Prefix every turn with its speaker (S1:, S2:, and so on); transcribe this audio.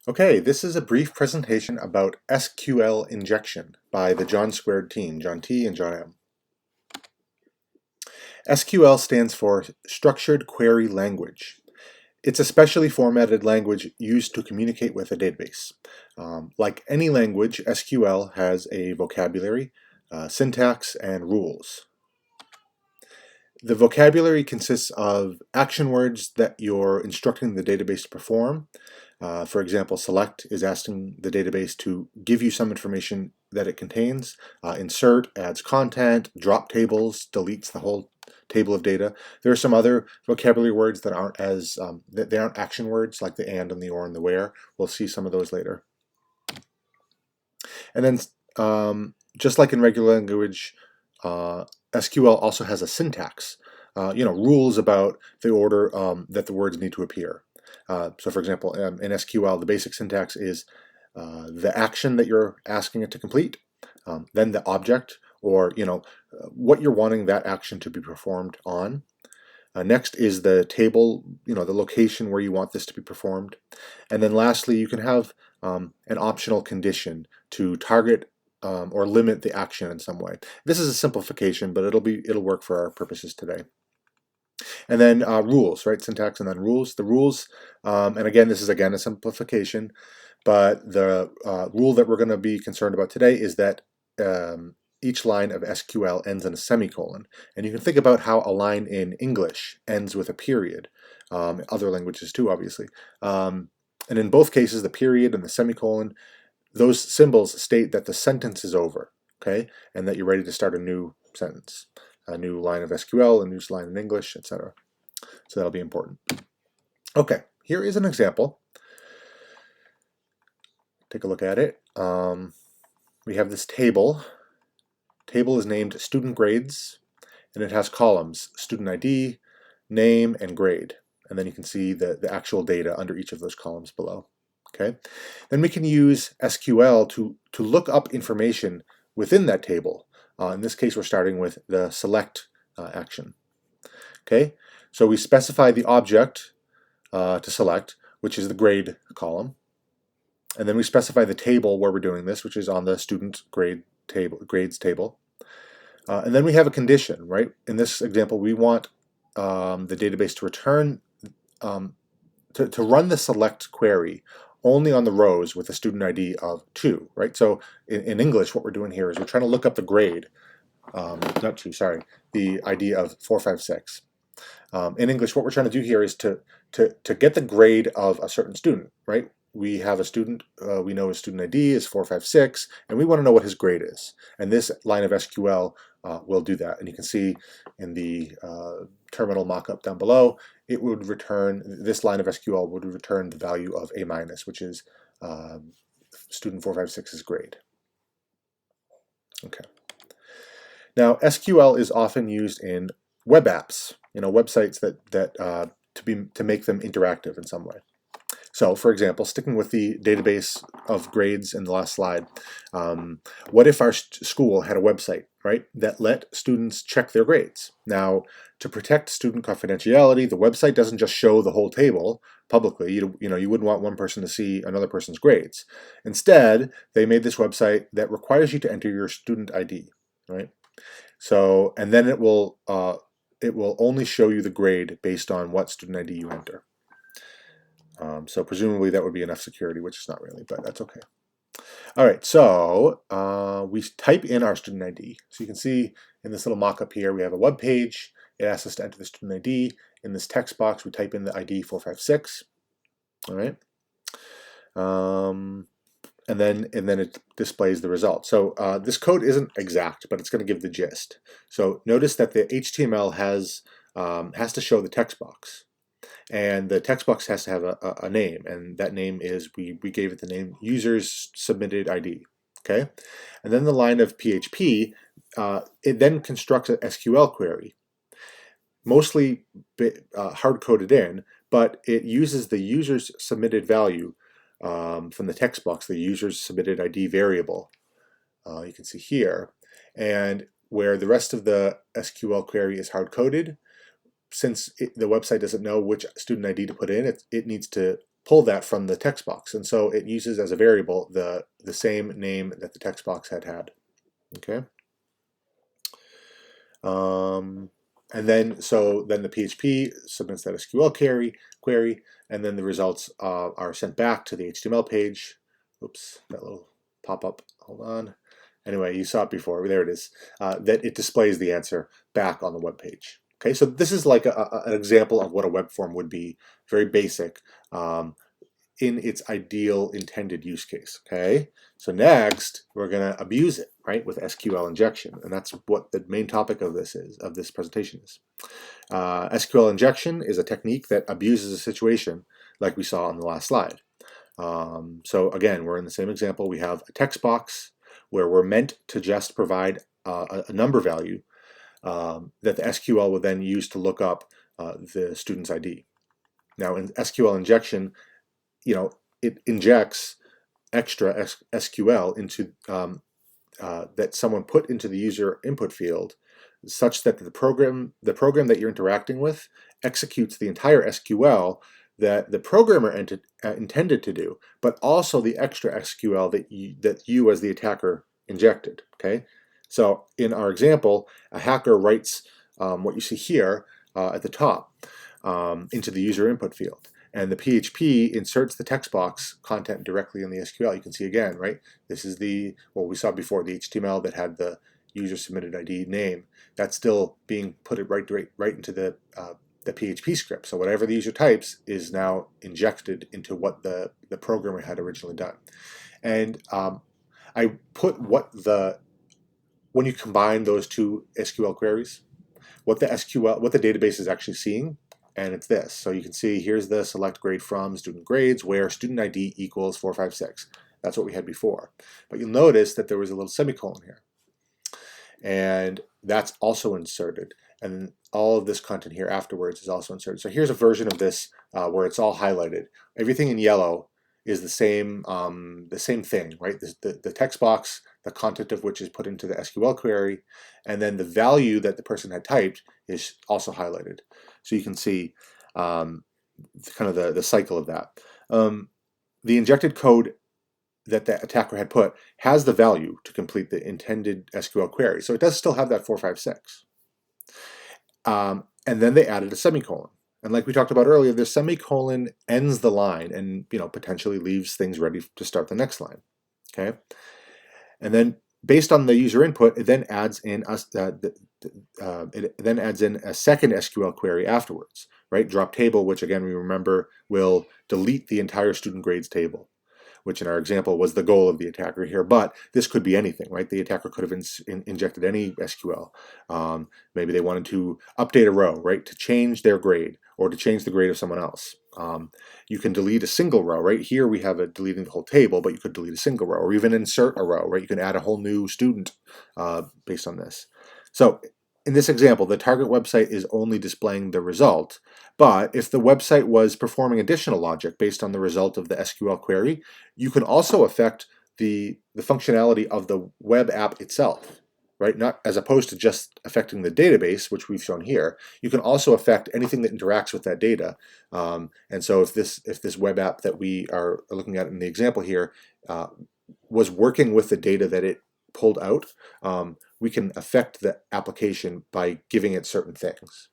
S1: Okay, this is a brief presentation about SQL Injection by the John Squared team, John T and John M. SQL stands for Structured Query Language. It's a specially formatted language used to communicate with a database. Like any language, SQL has a vocabulary, syntax, and rules. The vocabulary consists of action words that you're instructing the database to perform. For example, select is asking the database to give you some information that it contains. Insert adds content. Drop tables deletes the whole table of data. There are some other vocabulary words that aren't as they aren't action words, like the and the or and the where. We'll see some of those later. And then, just like in regular language, SQL also has a syntax. Rules about the order that the words need to appear. So for example, in SQL, the basic syntax is the action that you're asking it to complete, then the object, or what you're wanting that action to be performed on. Next is the table, the location where you want this to be performed. And then lastly, you can have an optional condition to target or limit the action in some way. This is a simplification, but it'll work for our purposes today. And then rules, right? Syntax and then rules. The rules, and again, this is a simplification, but the rule that we're going to be concerned about today is that each line of SQL ends in a semicolon. And you can think about how a line in English ends with a period. Other languages too, obviously. And in both cases, the period and the semicolon, those symbols state that the sentence is over, okay? And that you're ready to start a new sentence. A new line of SQL, a new line in English, etc. So that'll be important. Okay, here is an example. Take a look at it. We have this table. Table is named student grades, and it has columns, student ID, name, and grade. And then you can see the actual data under each of those columns below. Okay. Then we can use SQL to look up information within that table. In this case, we're starting with the select action. Okay, so we specify the object to select, which is the grade column, and then we specify the table where we're doing this, which is on the student grades table, and then we have a condition, right? In this example, we want the database to return to run the select query only on the rows with a student ID of 2, right? So in English, what we're doing here is we're trying to look up the grade, not 2, sorry, the ID of 456. In English, what we're trying to do here is to get the grade of a certain student, right? We have a student, we know his student ID is 456, and we want to know what his grade is. And this line of SQL will do that. And you can see in the terminal mockup down below, it would return, this line of SQL would return the value of A-, which is student 456's grade. Okay. Now, SQL is often used in web apps, websites to make them interactive in some way. So, for example, sticking with the database of grades in the last slide, what if our school had a website, right, that let students check their grades? Now, to protect student confidentiality, the website doesn't just show the whole table publicly. You wouldn't want one person to see another person's grades. Instead, they made this website that requires you to enter your student ID, right? So, and then it will only show you the grade based on what student ID you enter. So presumably that would be enough security, which is not really, but that's okay. All right, so we type in our student ID. So you can see in this little mock-up here, we have a web page. It asks us to enter the student ID. In this text box, we type in the ID 456. All right. And then it displays the result. So this code isn't exact, but it's going to give the gist. So notice that the HTML has to show the text box. And the text box has to have a name, and that name is, we gave it the name users submitted ID, okay? And then the line of PHP, it then constructs an SQL query, mostly hard-coded in, but it uses the users submitted value from the text box, the users submitted ID variable, you can see here, and where the rest of the SQL query is hard-coded, since the website doesn't know which student ID to put in, it needs to pull that from the text box, and so it uses as a variable the same name that the text box had. Okay. And then the PHP submits that SQL query, and then the results are sent back to the HTML page. Oops, that little pop-up. Hold on. Anyway, you saw it before. There it is. That it displays the answer back on the web page. Okay, so this is like an example of what a web form would be, very basic, in its ideal intended use case. Okay, so next we're going to abuse it, right, with SQL injection, and that's what the main topic of this presentation is. SQL injection is a technique that abuses a situation like we saw on the last slide. So again, we're in the same example. We have a text box where we're meant to just provide a number value that the SQL will then use to look up the student's ID. Now in SQL injection, it injects extra SQL into that someone put into the user input field, such that the program that you're interacting with executes the entire SQL that the programmer intended to do, but also the extra SQL that you as the attacker injected. Okay, so in our example, a hacker writes what you see here at the top into the user input field. And the PHP inserts the text box content directly in the SQL. You can see again, right? This is what we saw before, the HTML that had the user submitted ID name. That's still being put right into the PHP script. So whatever the user types is now injected into what the programmer had originally done. And I put when you combine those two SQL queries, what the database is actually seeing. And it's this. So you can see here's the select grade from student grades where student ID equals 456. That's what we had before. But you'll notice that there was a little semicolon here. And that's also inserted. And all of this content here afterwards is also inserted. So here's a version of this where it's all highlighted. Everything in yellow is the same thing, right? The text box, the content of which is put into the SQL query, and then the value that the person had typed is also highlighted. So you can see kind of the cycle of that. The injected code that the attacker had put has the value to complete the intended SQL query. So it does still have that 456. And then they added a semicolon. And like we talked about earlier, the semicolon ends the line and potentially leaves things ready to start the next line. Okay, and then based on the user input, it then adds in a second SQL query afterwards, right? Drop table, which again we remember will delete the entire student grades table, which in our example was the goal of the attacker here. But this could be anything, right? The attacker could have injected any SQL. Maybe they wanted to update a row, right, to change their grade or to change the grade of someone else. You can delete a single row, right? Here we have it deleting the whole table, but you could delete a single row or even insert a row, right? You can add a whole new student based on this. So in this example, the target website is only displaying the result, but if the website was performing additional logic based on the result of the SQL query, you can also affect the functionality of the web app itself, right? Not as opposed to just affecting the database, which we've shown here. You can also affect anything that interacts with that data. And so if this web app that we are looking at in the example here was working with the data that it pulled out, we can affect the application by giving it certain things.